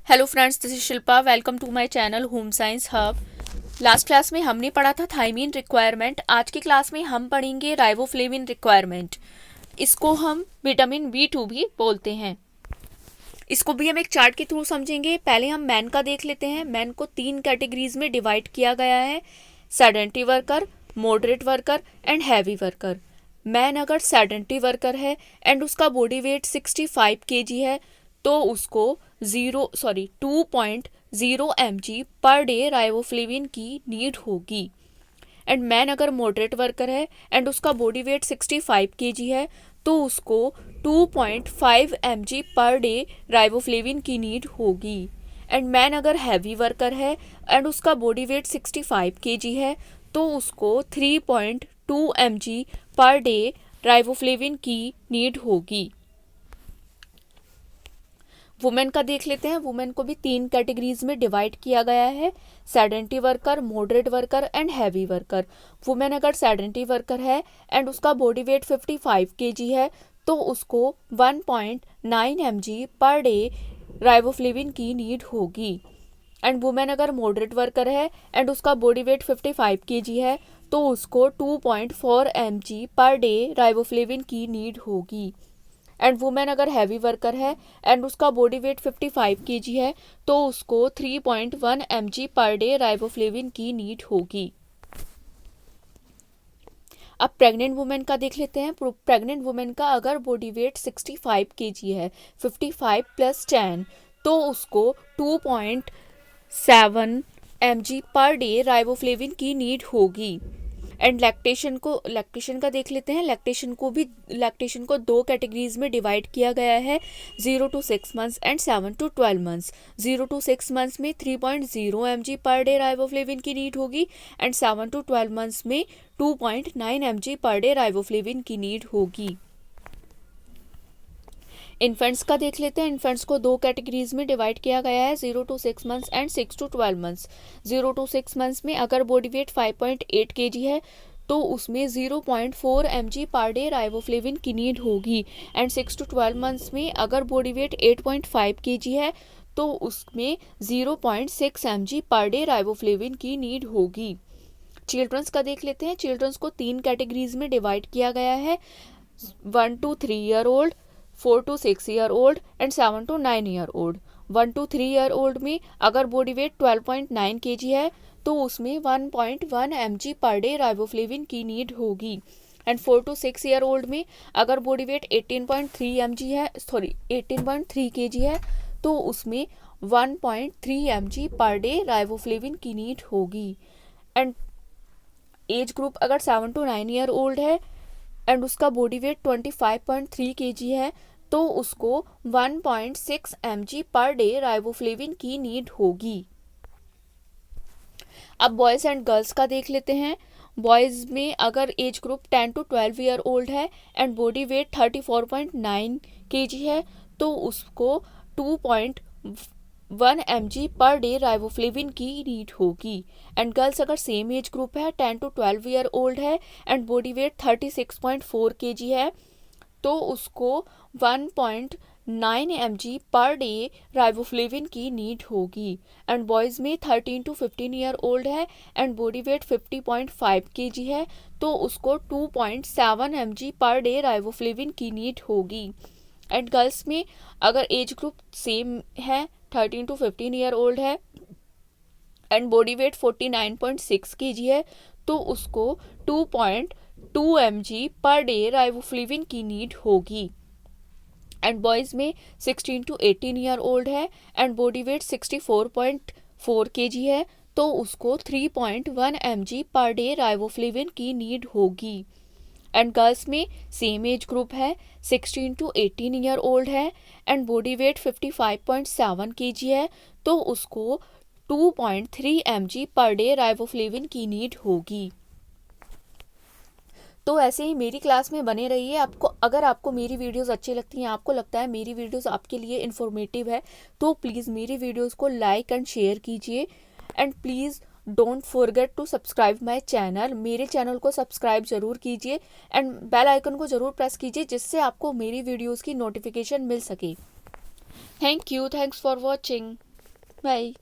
Hello friends, this is Shilpa. Welcome to my channel home science hub. Last class में हमने पढ़ा था thymine requirement. आज की क्लास में हम पढ़ेंगे राइबोफ्लेविन रिक्वायरमेंट। इसको हम विटामिन B2 भी बोलते हैं। इसको भी हम एक चार्ट के थ्रू समझेंगे। पहले हम मैन का देख लेते हैं। मैन को 3 कैटेगरीज में डिवाइड किया गया है: sedentary worker, moderate worker and heavy worker. Man अगर सेडेंटरी वर्कर है एंड उसका बॉडी वेट 65 kg है तो उसको 2.0 mg पर डे राइबोफ्लेविन की नीड होगी। एंड मैन अगर मॉडरेट वर्कर है एंड उसका बॉडी वेट 65 kg है तो उसको 2.5 mg पर डे राइबोफ्लेविन की नीड होगी। एंड मैन अगर हैवी वर्कर है एंड उसका बॉडी वेट 65 kg है तो उसको 3.2 mg पर डे राइबोफ्लेविन की नीड होगी। वुमेन का देख लेते हैं। वुमेन को भी 3 कैटेगरीज में डिवाइड किया गया है: sedentary worker, moderate worker and heavy worker. Women अगर सेडेंटरी वर्कर है एंड उसका बॉडी वेट 55 kg है तो उसको 1.9 mg पर डे राइबोफ्लेविन की नीड होगी। एंड वुमेन अगर मॉडरेट वर्कर है एंड उसका बॉडी वेट 55 kg है तो उसको 2.4 mg पर डे राइबोफ्लेविन की नीड होगी। एंड वुमेन अगर हैवी वर्कर है एंड उसका बॉडी वेट 55 kg है तो उसको 3.1 mg पर डे राइबोफ्लेविन की नीड होगी। अब प्रेग्नेंट वुमेन का देख लेते हैं। प्रेग्नेंट वुमेन का अगर बॉडी वेट 65 kg है, 55 + 10, तो उसको 2.7 mg पर डे राइबोफ्लेविन की नीड होगी। एंड लैक्टेशन का देख लेते हैं। लैक्टेशन को 2 कैटेगरीज में डिवाइड किया गया है: 0 to 6 months and 7 to 12 months। 0 to 6 months में 3.0 mg पर डे राइबोफ्लेविन की नीड होगी एंड 7 to 12 months में 2.9 mg पर डे राइबोफ्लेविन की नीड होगी। इन्फेंट्स का देख लेते हैं। इन्फेंट्स को 2 कैटेगरीज में डिवाइड किया गया है: 0 to 6 months and 6 to 12 months। 0 to 6 months में अगर बॉडी वेट 5.8 kg है तो उसमें 0.4 mg पर डे राइबोफ्लेविन की नीड होगी। एंड 6 to 12 months में अगर बॉडी वेट 8.5 kg है तो उसमें 0.6 mg पर डे राइबोफ्लेविन की नीड होगी। चिल्ड्रंस का देख लेते हैं। चिल्ड्रंस को 3 कैटेगरीज में डिवाइड किया गया है: 1 to 3 year old, 4 to 6 year old and 7 to 9 year old। 1 to 3 year old में अगर बॉडी वेट 12.9 kg है तो उसमें 1.1 mg पर डे राइबोफ्लेविन की नीड होगी। एंड 4 to 6 year old में अगर बॉडी वेट 18.3 kg है तो उसमें 1.3 mg पर डे राइबोफ्लेविन की नीड होगी। एंड एज ग्रुप अगर 7 to 9 year old है एंड उसका बॉडी वेट 25.3 kg है तो उसको 1.6 mg पर डे राइबोफ्लेविन की नीड होगी। अब बॉयज़ एंड गर्ल्स का देख लेते हैं। बॉयज़ में अगर age group 10 to 12 year old है एंड बॉडी वेट 34.9 kg है तो उसको 2.1 mg पर डे राइबोफ्लेविन की नीड होगी। एंड गर्ल्स अगर सेम एज ग्रुप है, 10 to 12 year old है एंड बॉडी वेट 36.4 kg है तो उसको 1.9 mg पर डे राइबोफ्लेविन की नीड होगी। एंड बॉयज़ में 13 to 15 year old है एंड बॉडी वेट 50.5 kg है तो उसको 2.7 mg पर डे राइबोफ्लेविन की नीड होगी। एंड गर्ल्स में अगर एज ग्रुप सेम है, 13 to 15 year old है एंड बॉडी वेट 49.6 kg है तो उसको 2.2 mg पर डे राइबोफ्लेविन की नीड होगी। एंड बॉयज़ में 16 to 18 year old है एंड बॉडी वेट 64.4 kg है तो उसको 3.1 mg पर डे राइबोफ्लेविन की नीड होगी। एंड गर्ल्स में सेम एज ग्रुप है, 16 to 18 year old है एंड बॉडी वेट 55.7 kg है तो उसको 2.3 mg पर डे राइबोफ्लेविन की नीड होगी। तो ऐसे ही मेरी क्लास में बने रहिए। अगर आपको मेरी वीडियोस अच्छी लगती हैं, आपको लगता है मेरी वीडियोस आपके लिए इन्फॉर्मेटिव है, तो प्लीज़ मेरी वीडियोस को लाइक एंड शेयर कीजिए। And please don't forget to subscribe my channel. मेरे चैनल को सब्सक्राइब ज़रूर कीजिए एंड बेल आइकन को ज़रूर प्रेस कीजिए जिससे आपको मेरी वीडियोस की नोटिफिकेशन मिल सके। Thank you, thanks for watching, bye.